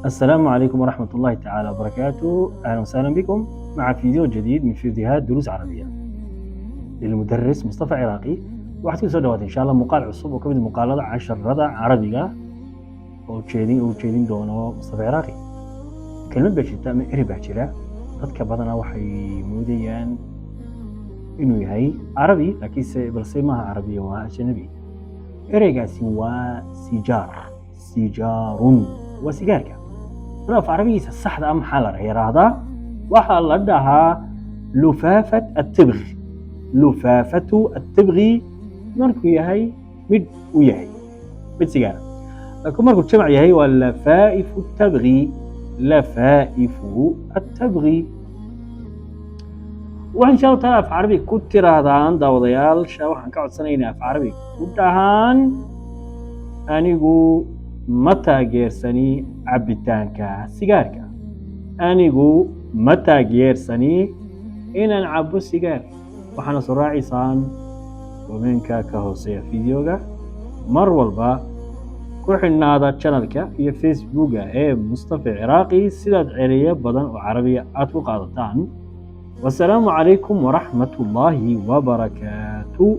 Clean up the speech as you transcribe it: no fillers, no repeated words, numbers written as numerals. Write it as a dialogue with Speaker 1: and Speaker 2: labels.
Speaker 1: السلام عليكم ورحمة الله تعالى وبركاته. أهلا وسهلا بكم مع فيديو جديد من فيديوهات دروس عربية للمدرس مصطفى عراقي. waxaad ku soo dhawaatay insha Allah muuqaal cusub oo ka mid muuqaalada casharrada carabiga oo jeedin doono Mustafa Ciraaqi. Kelmad baa jirta ama eri baa jira dadka badanaa waxay moodayaan inuu yahay carabi laakiinse balse maaha carabiya, waa ajnabi. ereygaasi waa sijaarun waa sigaarka. في عربية الصح ده أهم حالة هي هذا وحال لدها لفافة التبغ مركو يهي مد ويهي مد سيجارة لكن مركو تجمع يهي واللفائف التبغي وإن شاء الله تعالى في عربي كتير هذا عند وضيال شاوحن كعد سنين في عربي كتهان أنيقو ma taageersani cabitaanka sigaarka. anigu ma taageersani inaan cabo sigaar. waxaana soo raacisaan commentka ka hooseeya fiidiyoga. mar walba ku xidhnaada channelka iyo facebooka ee Mustafa Ciraaqi sidaad ereyo badan oo carabiya aad ku qaadataan. wassalaamu calaykum waraxmatullaahi wabarakaatuh.